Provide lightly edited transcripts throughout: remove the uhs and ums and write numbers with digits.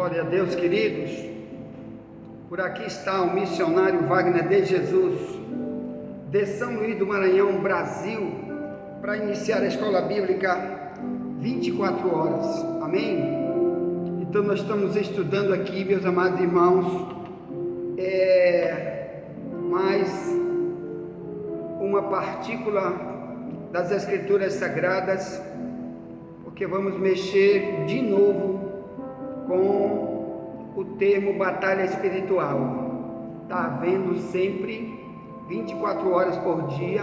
Glória a Deus, queridos. Por aqui está o missionário Wagner de Jesus, de São Luís do Maranhão, Brasil, para iniciar a escola bíblica 24 horas. Amém? Então nós estamos estudando aqui, meus amados irmãos, mais uma partícula das Escrituras Sagradas, porque vamos mexer de novo com o termo batalha espiritual. Está havendo sempre 24 horas por dia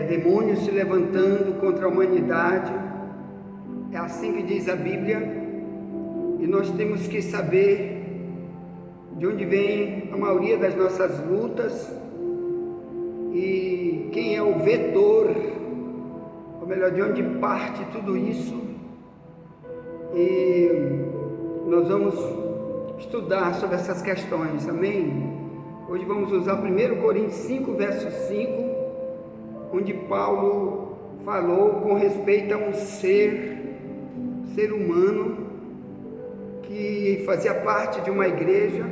demônios se levantando contra a humanidade. É assim que diz a Bíblia, e nós temos que saber de onde vem a maioria das nossas lutas e quem é o vetor, ou melhor, de onde parte tudo isso. E nós vamos estudar sobre essas questões, amém? Hoje vamos usar 1 Coríntios 5, verso 5, onde Paulo falou com respeito a um ser humano que fazia parte de uma igreja,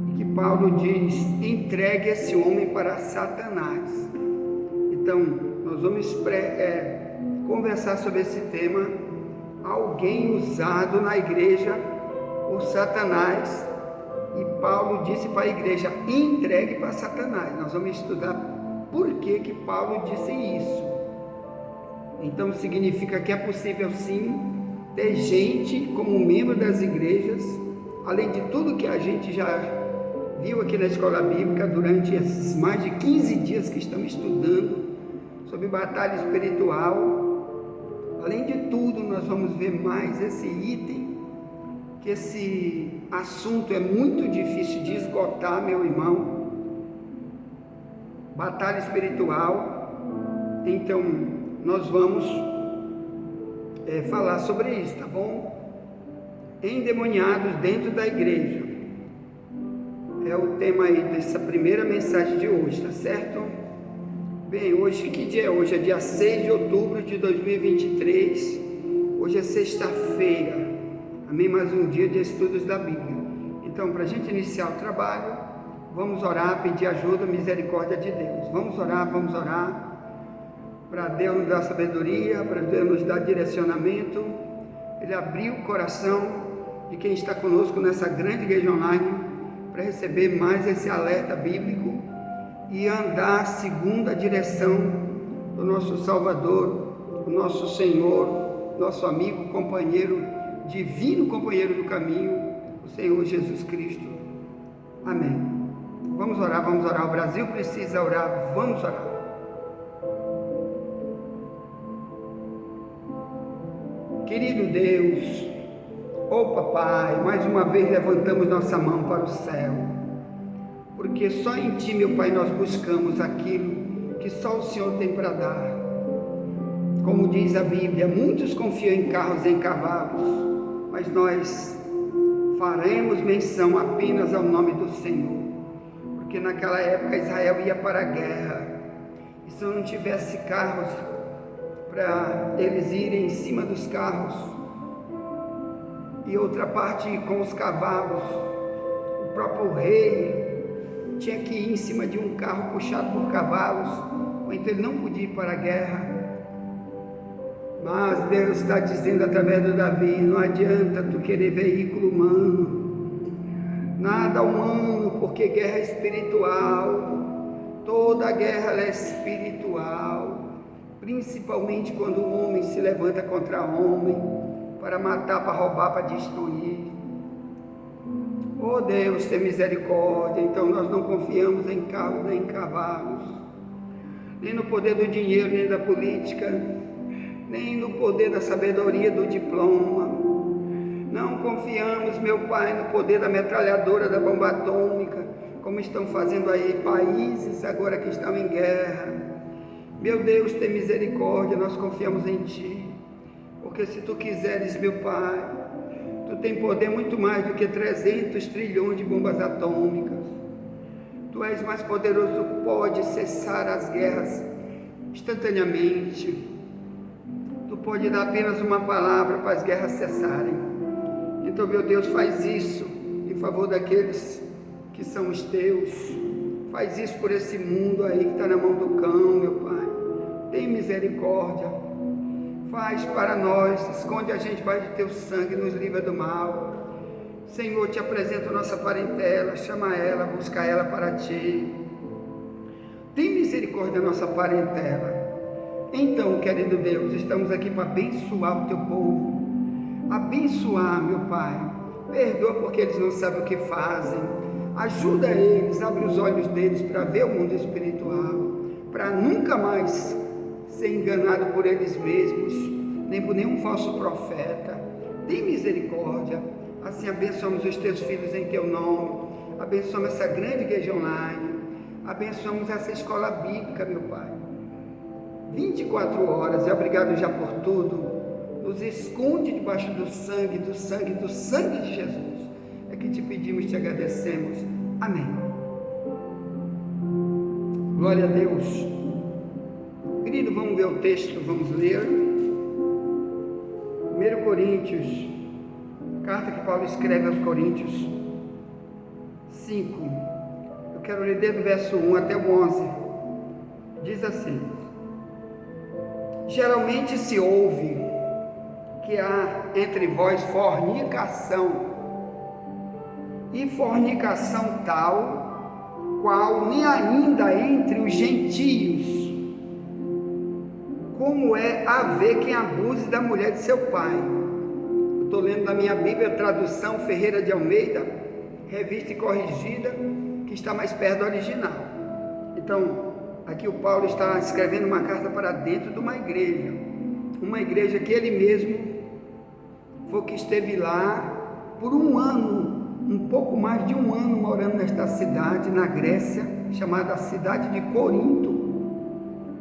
e que Paulo diz: entregue esse homem para Satanás. Então, nós vamos conversar sobre esse tema. Alguém usado na igreja por Satanás, e Paulo disse para a igreja: entregue para Satanás. Nós vamos estudar por que Paulo disse isso. Então significa que é possível sim ter gente como membro das igrejas, além de tudo que a gente já viu aqui na escola bíblica durante esses mais de 15 dias que estamos estudando sobre batalha espiritual. Além de tudo, nós vamos ver mais esse item, que esse assunto é muito difícil de esgotar, meu irmão. Batalha espiritual. Então, nós vamos falar sobre isso, tá bom? Endemoniados dentro da igreja. É o tema aí dessa primeira mensagem de hoje, tá certo? Bem, hoje, que dia é hoje? É dia 6 de outubro de 2023, hoje é sexta-feira, amém? Mais um dia de estudos da Bíblia. Então, para a gente iniciar o trabalho, vamos orar, pedir ajuda, misericórdia de Deus. Vamos orar para Deus nos dar sabedoria, para Deus nos dar direcionamento, Ele abrir o coração de quem está conosco nessa grande igreja online, para receber mais esse alerta bíblico e andar segundo a direção do nosso Salvador, o nosso Senhor, nosso amigo, companheiro, divino companheiro do caminho, o Senhor Jesus Cristo. Amém. Vamos orar. O Brasil precisa orar, vamos orar. Querido Deus, Papai, mais uma vez levantamos nossa mão para o céu, porque só em Ti, meu Pai, nós buscamos aquilo que só o Senhor tem para dar. Como diz a Bíblia, muitos confiam em carros e em cavalos, mas nós faremos menção apenas ao nome do Senhor, porque naquela época Israel ia para a guerra, e se não tivesse carros para eles irem em cima dos carros, e outra parte com os cavalos, o próprio rei tinha que ir em cima de um carro puxado por cavalos, ou então ele não podia ir para a guerra. Mas Deus está dizendo através do Davi: não adianta tu querer veículo humano, nada humano, porque guerra é espiritual. Toda guerra é espiritual, principalmente quando o homem se levanta contra o homem, para matar, para roubar, para destruir. Oh Deus, tem misericórdia. Então nós não confiamos em carros nem em cavalos, nem no poder do dinheiro, nem da política, nem no poder da sabedoria do diploma. Não confiamos, meu Pai, no poder da metralhadora, da bomba atômica, como estão fazendo aí países agora que estão em guerra. Meu Deus, tem misericórdia, nós confiamos em Ti, porque se Tu quiseres, meu Pai, Tu tem poder muito mais do que 300 trilhões de bombas atômicas. Tu és mais poderoso, Tu pode cessar as guerras instantaneamente. Tu pode dar apenas uma palavra para as guerras cessarem. Então, meu Deus, faz isso em favor daqueles que são os teus. Faz isso por esse mundo aí que está na mão do cão, meu Pai. Tem misericórdia. Faz para nós, esconde a gente debaixo do teu sangue, nos livra do mal. Senhor, te apresento a nossa parentela, chama ela, busca ela para ti. Tem misericórdia da nossa parentela. Então, querido Deus, estamos aqui para abençoar o teu povo. Abençoar, meu Pai. Perdoa porque eles não sabem o que fazem. Ajuda eles, abre os olhos deles para ver o mundo espiritual, para nunca mais ser enganado por eles mesmos, nem por nenhum falso profeta. Tem misericórdia. Assim abençoamos os teus filhos em teu nome. Abençoamos essa grande igreja online. Abençoamos essa escola bíblica, meu Pai. 24 horas, e obrigado já por tudo. Nos esconde debaixo do sangue, do sangue, do sangue de Jesus. É que te pedimos, te agradecemos. Amém. Glória a Deus. Querido, vamos ver o texto, vamos ler. 1 Coríntios, carta que Paulo escreve aos Coríntios 5. Eu quero ler desde o verso 1 até o 11. Diz assim: geralmente se ouve que há entre vós fornicação, e fornicação tal, qual nem ainda entre os gentios, como é haver quem abuse da mulher de seu pai. Eu estou lendo na minha Bíblia, tradução Ferreira de Almeida, revista e corrigida, que está mais perto do original. Então, aqui o Paulo está escrevendo uma carta para dentro de uma igreja que ele mesmo foi que esteve lá por um ano, um pouco mais de um ano, morando nesta cidade, na Grécia, chamada cidade de Corinto,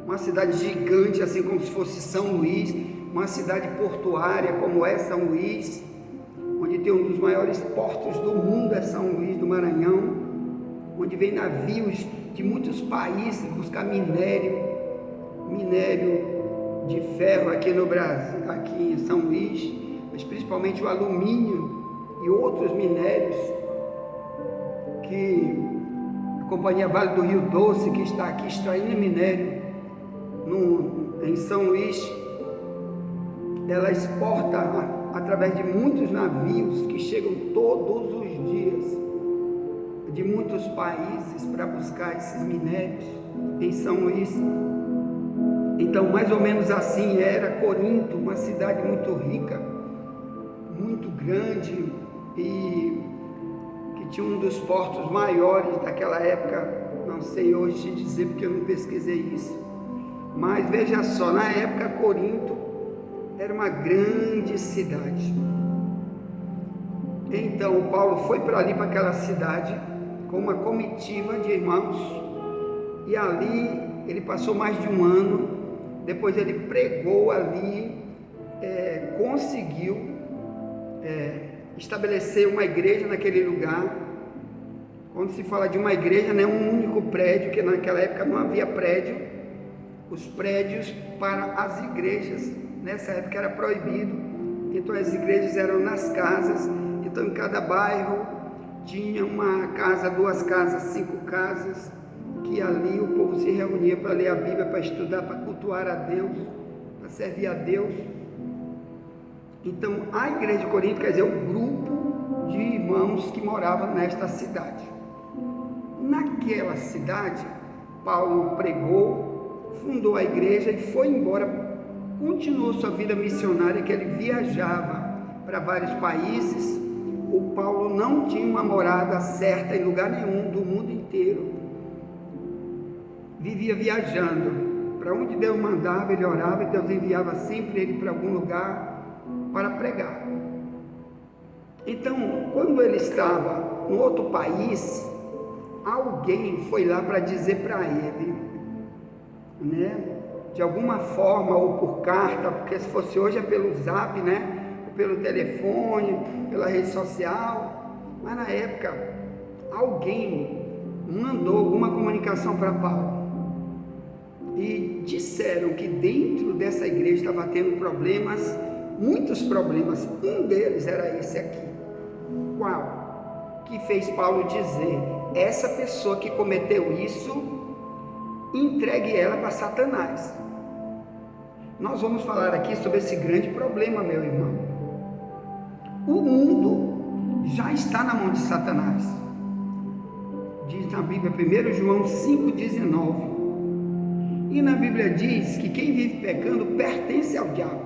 uma cidade gigante, assim como se fosse São Luís, uma cidade portuária como é São Luís, onde tem um dos maiores portos do mundo, é São Luís do Maranhão, onde vem navios de muitos países buscar minério de ferro aqui no Brasil, aqui em São Luís, mas principalmente o alumínio e outros minérios, que a Companhia Vale do Rio Doce, que está aqui extraindo minério em São Luís, ela exporta através de muitos navios que chegam todos os dias de muitos países para buscar esses minérios em São Luís. Então, mais ou menos assim era Corinto, uma cidade muito rica, muito grande, e que tinha um dos portos maiores daquela época. Não sei hoje te dizer porque eu não pesquisei isso, mas veja só, na época Corinto era uma grande cidade. Então o Paulo foi para ali, para aquela cidade, com uma comitiva de irmãos, e ali ele passou mais de um ano. Depois ele pregou ali, conseguiu estabelecer uma igreja naquele lugar. Quando se fala de uma igreja, não é um único prédio, que naquela época não havia prédio. Os prédios para as igrejas, nessa época era proibido. Então as igrejas eram nas casas. Então em cada bairro tinha uma casa, 2 casas, 5 casas, que ali o povo se reunia para ler a Bíblia, para estudar, para cultuar a Deus, para servir a Deus. Então a igreja de Corinto, quer dizer, o grupo de irmãos que moravam nesta cidade. Naquela cidade, Paulo pregou, fundou a igreja e foi embora, continuou sua vida missionária, que ele viajava para vários países. O Paulo não tinha uma morada certa em lugar nenhum do mundo inteiro, vivia viajando. Para onde Deus mandava, ele orava, e Deus enviava sempre ele para algum lugar para pregar. Então, quando ele estava no outro país, alguém foi lá para dizer para ele, de alguma forma, ou por carta, porque se fosse hoje é pelo zap, pelo telefone, pela rede social, mas na época alguém mandou alguma comunicação para Paulo, e disseram que dentro dessa igreja estava tendo problemas, muitos problemas. Um deles era esse aqui. Qual? Que fez Paulo dizer: essa pessoa que cometeu isso, entregue ela para Satanás. Nós vamos falar aqui sobre esse grande problema, meu irmão. O mundo já está na mão de Satanás. Diz na Bíblia, 1 João 5,19. E na Bíblia diz que quem vive pecando pertence ao diabo.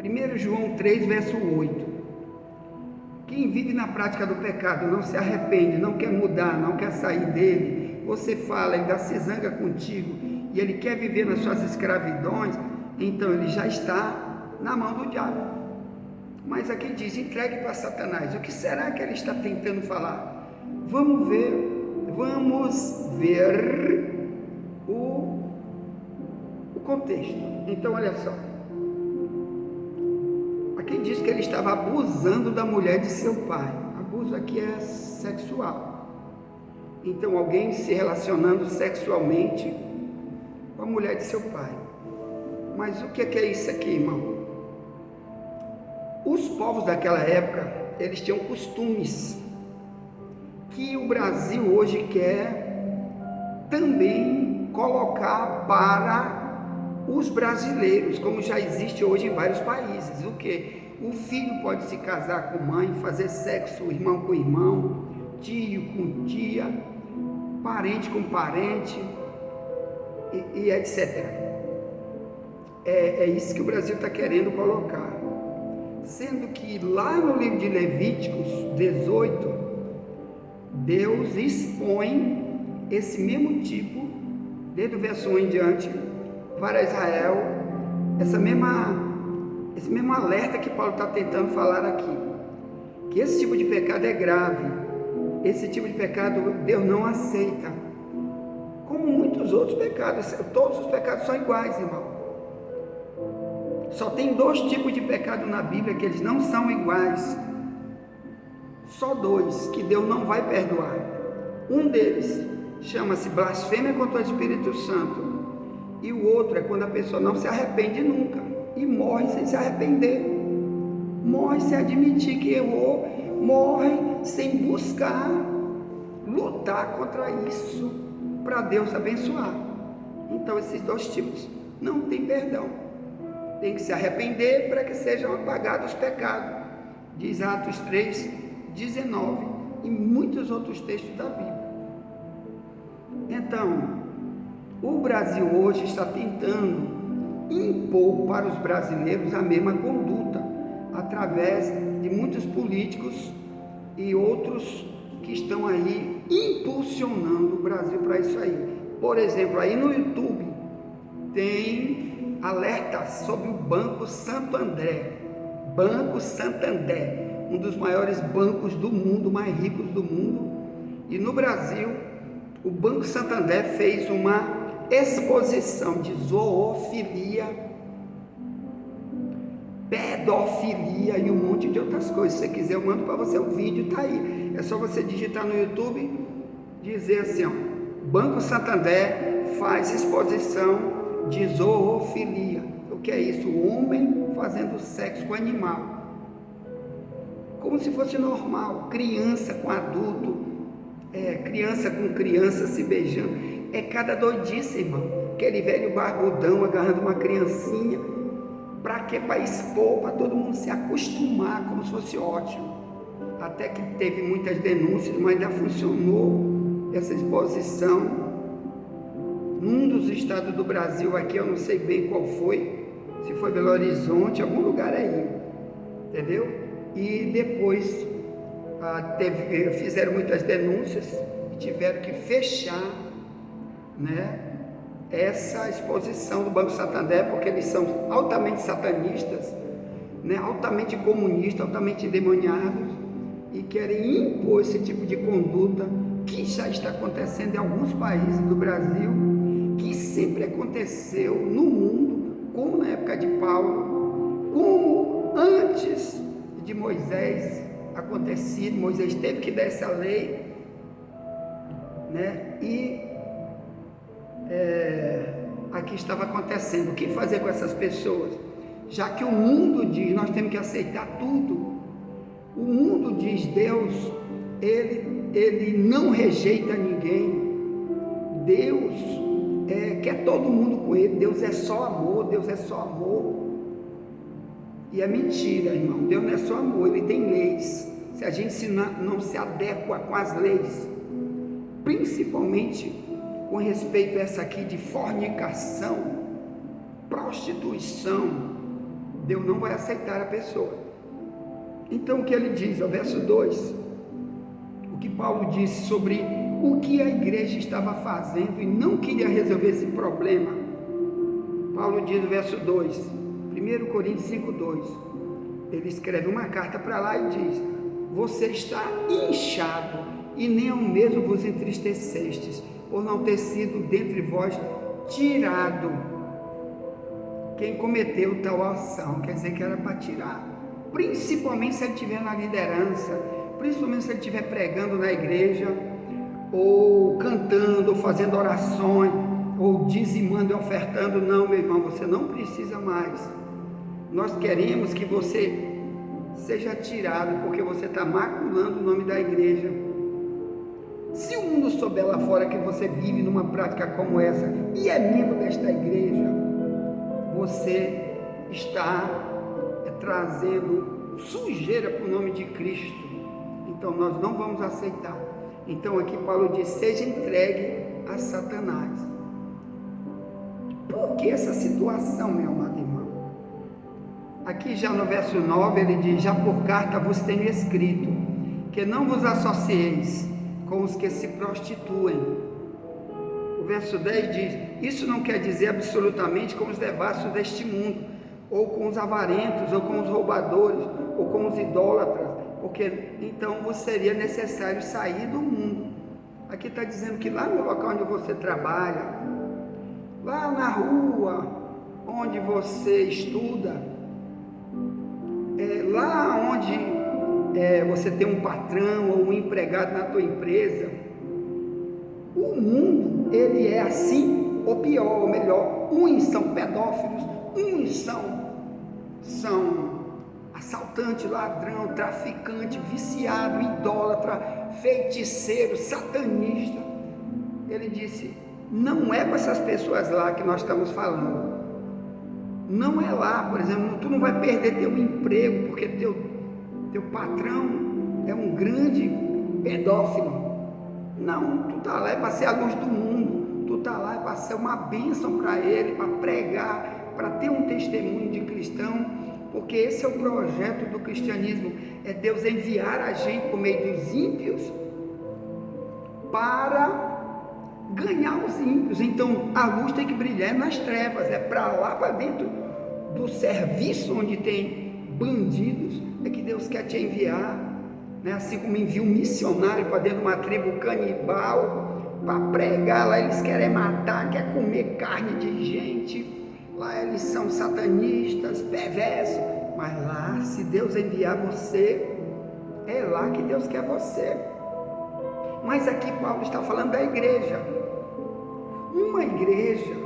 1 João 3, verso 8. Quem vive na prática do pecado, não se arrepende, não quer mudar, não quer sair dele, você fala, ele se zanga contigo, e ele quer viver nas suas escravidões, então ele já está na mão do diabo. Mas aqui diz, entregue para Satanás. O que será que ele está tentando falar? Vamos ver o contexto. Então olha só, aqui diz que ele estava abusando da mulher de seu pai. Abuso aqui é sexual. Então alguém se relacionando sexualmente com a mulher de seu pai. Mas o que é isso aqui, irmão? Os povos daquela época, eles tinham costumes que o Brasil hoje quer também colocar para os brasileiros, como já existe hoje em vários países. O que? O filho pode se casar com mãe, fazer sexo irmão com irmão, tio com tia, parente com parente, e etc. É isso que o Brasil está querendo colocar. Sendo que lá no livro de Levíticos 18, Deus expõe esse mesmo tipo, desde o verso 1 em diante, para Israel, esse mesmo alerta que Paulo está tentando falar aqui, que esse tipo de pecado é grave, esse tipo de pecado Deus não aceita, como muitos outros pecados. Todos os pecados são iguais, irmão. Só tem 2 tipos de pecado na Bíblia que eles não são iguais. Só 2 que Deus não vai perdoar. Um deles chama-se blasfêmia contra o Espírito Santo. E o outro é quando a pessoa não se arrepende nunca e morre sem se arrepender. Morre sem admitir que errou. Morre sem buscar lutar contra isso para Deus abençoar. Então esses 2 tipos não tem perdão. Tem que se arrepender para que sejam apagados os pecados. Diz Atos 3, 19 e muitos outros textos da Bíblia. Então, o Brasil hoje está tentando impor para os brasileiros a mesma conduta, através de muitos políticos e outros que estão aí impulsionando o Brasil para isso aí. Por exemplo, aí no YouTube tem alerta sobre o Banco Santander. Banco Santander, um dos maiores bancos do mundo, mais ricos do mundo. E no Brasil, o Banco Santander fez uma exposição de zoofilia, pedofilia e um monte de outras coisas. Se você quiser, eu mando para você o vídeo, tá aí. É só você digitar no YouTube, dizer assim, ó, Banco Santander faz exposição de zoofilia. O que é isso? O homem fazendo sexo com animal, como se fosse normal, criança com adulto, criança com criança se beijando. É cada doidice, irmão. Aquele velho barbudão agarrando uma criancinha, para quê? Para expor, para todo mundo se acostumar, como se fosse ótimo. Até que teve muitas denúncias, mas ainda funcionou essa exposição. Num dos estados do Brasil, aqui eu não sei bem qual foi, se foi Belo Horizonte, algum lugar aí, entendeu? E depois fizeram muitas denúncias e tiveram que fechar, né, essa exposição do Banco Santander, porque eles são altamente satanistas, né, altamente comunistas, altamente endemoniados, e querem impor esse tipo de conduta que já está acontecendo em alguns países do Brasil, que sempre aconteceu no mundo, como na época de Paulo, como antes de Moisés acontecia. Moisés teve que dar essa lei, né? E aqui estava acontecendo. O que fazer com essas pessoas? Já que o mundo diz, nós temos que aceitar tudo. O mundo diz, Deus, ele não rejeita ninguém. Deus quer todo mundo com ele. Deus é só amor, Deus é só amor. E é mentira, irmão. Deus não é só amor, ele tem leis. Se a gente não se adequa com as leis, principalmente com respeito a essa aqui de fornicação, prostituição, Deus não vai aceitar a pessoa. Então o que ele diz, ao verso 2, o que Paulo disse sobre o que a igreja estava fazendo e não queria resolver esse problema. Paulo diz no verso 2, 1 Coríntios 5:2, ele escreve uma carta para lá e diz: você está inchado e nem ao mesmo vos entristecestes, por não ter sido dentre vós tirado quem cometeu tal ação. Quer dizer que era para tirar, principalmente se ele estiver na liderança, principalmente se ele estiver pregando na igreja, ou cantando, ou fazendo orações, ou dizimando e ofertando. Não, meu irmão, você não precisa mais. Nós queremos que você seja tirado, porque você está maculando o nome da igreja. Se o mundo souber lá fora que você vive numa prática como essa e é membro desta igreja, você está trazendo sujeira para o nome de Cristo. Então nós não vamos aceitar. Então aqui Paulo diz: seja entregue a Satanás. Por que essa situação, meu amado irmão? Aqui já no verso 9 ele diz: já por carta vos tenho escrito, que não vos associeis com os que se prostituem. O verso 10 diz: isso não quer dizer absolutamente com os devassos deste mundo, ou com os avarentos, ou com os roubadores, ou com os idólatras, porque então vos seria necessário sair do mundo. Aqui está dizendo que lá no local onde você trabalha, lá na rua onde você estuda, lá onde você tem um patrão ou um empregado na tua empresa, o mundo ele é assim, ou pior, ou melhor. Uns são pedófilos, uns são assaltante, ladrão, traficante, viciado, idólatra, feiticeiro, satanista. Ele disse: não é com essas pessoas lá que nós estamos falando. Não é lá, por exemplo, tu não vai perder teu emprego porque teu patrão é um grande pedófilo. Não, tu está lá para ser a luz do mundo, tu está lá para ser uma bênção para ele, para pregar, para ter um testemunho de cristão, porque esse é o projeto do cristianismo, é Deus enviar a gente por meio dos ímpios para ganhar os ímpios. Então a luz tem que brilhar nas trevas, é para lá, para dentro do serviço onde tem bandidos, é que Deus quer te enviar, né? Assim como envia um missionário para dentro de uma tribo canibal para pregar. Lá eles querem matar, quer comer carne de gente, lá eles são satanistas, perversos, mas lá, se Deus enviar você, é lá que Deus quer você. Mas aqui Paulo está falando da igreja. Uma igreja,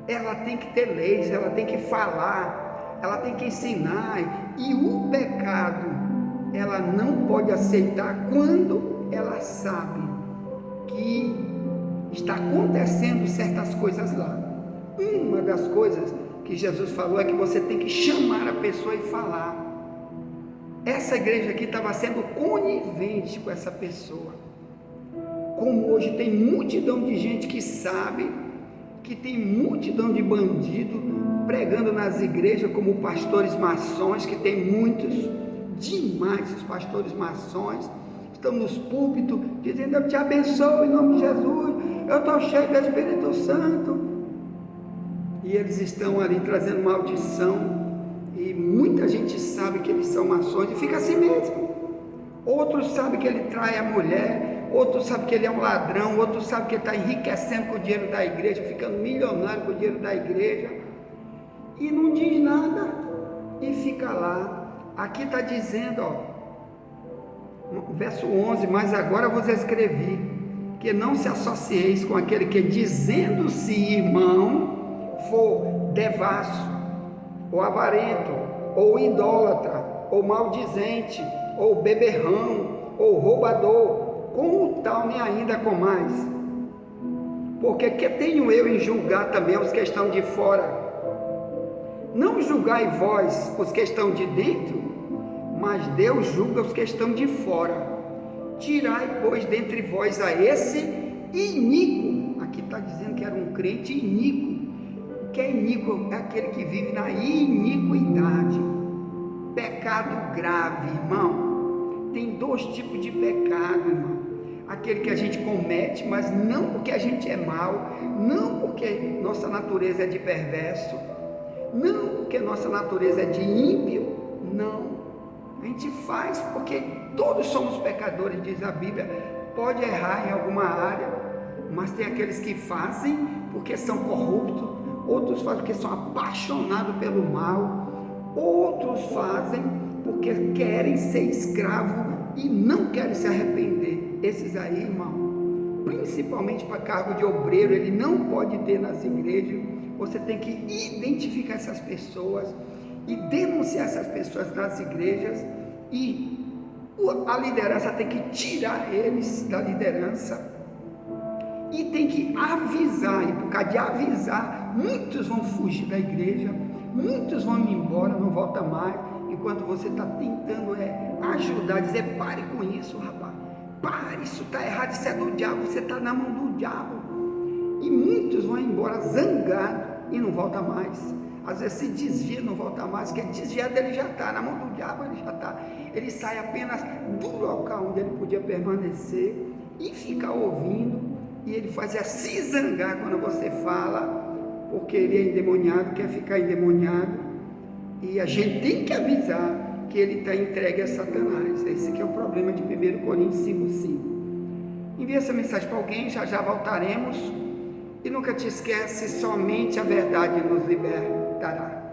ela tem que ter leis, ela tem que falar, ela tem que ensinar, e o pecado ela não pode aceitar quando ela sabe que está acontecendo certas coisas lá. Uma das coisas que Jesus falou é que você tem que chamar a pessoa e falar. Essa igreja aqui estava sendo conivente com essa pessoa. Como hoje tem multidão de gente que sabe, que tem multidão de bandidos pregando nas igrejas, como pastores maçons, que tem muitos, demais os pastores maçons, estão nos púlpitos dizendo: eu te abençoo em nome de Jesus, eu estou cheio do Espírito Santo, e eles estão ali trazendo maldição, e muita gente sabe que eles são maçons e fica assim mesmo. Outros sabem que ele trai a mulher, outros sabem que ele é um ladrão, outros sabem que ele está enriquecendo com o dinheiro da igreja, ficando milionário com o dinheiro da igreja, e não diz nada, e fica lá. Aqui está dizendo, verso 11: mas agora vos escrevi que não se associeis com aquele que, dizendo-se irmão, for devasso, ou avarento, ou idólatra, ou maldizente, ou beberrão, ou roubador, com o tal nem ainda com mais. Porque que tenho eu em julgar também os que estão de fora? Não julgai vós os que estão de dentro, mas Deus julga os que estão de fora. Tirai, pois, dentre vós a esse iníquo. Aqui está dizendo que era um crente iníquo. O que é iníquo? É aquele que vive na iniquidade. Pecado grave, irmão. Tem dois tipos de pecado, irmão. Aquele que a gente comete, mas não porque a gente é mau, não porque nossa natureza é de perverso, não porque nossa natureza é de ímpio, não. A gente faz porque todos somos pecadores, diz a Bíblia. Pode errar em alguma área, mas tem aqueles que fazem porque são corruptos, outros fazem porque são apaixonados pelo mal, outros fazem porque querem ser escravos e não querem se arrepender. Esses aí, irmão, principalmente para cargo de obreiro, ele não pode ter nas igrejas. Você tem que identificar essas pessoas e denunciar essas pessoas nas igrejas, e a liderança tem que tirar eles da liderança e tem que avisar, e por causa de avisar, muitos vão fugir da igreja, muitos vão embora, não volta mais, enquanto você está tentando ajudar, dizer: pare com isso, rapaz, pare, isso está errado, isso é do diabo, você está na mão do diabo. E muitos vão embora zangados e não volta mais. Às vezes se desvia, não volta mais, porque desviado ele já está, na mão do diabo ele já está. Ele sai apenas do local onde ele podia permanecer e ficar ouvindo, e ele faz se zangar quando você fala, porque ele é endemoniado, quer ficar endemoniado, e a gente tem que avisar que ele está entregue a Satanás. Esse aqui é o problema de 1 Coríntios 5:5. Envie essa mensagem para alguém, já voltaremos. E nunca te esquece, somente a verdade nos libertará.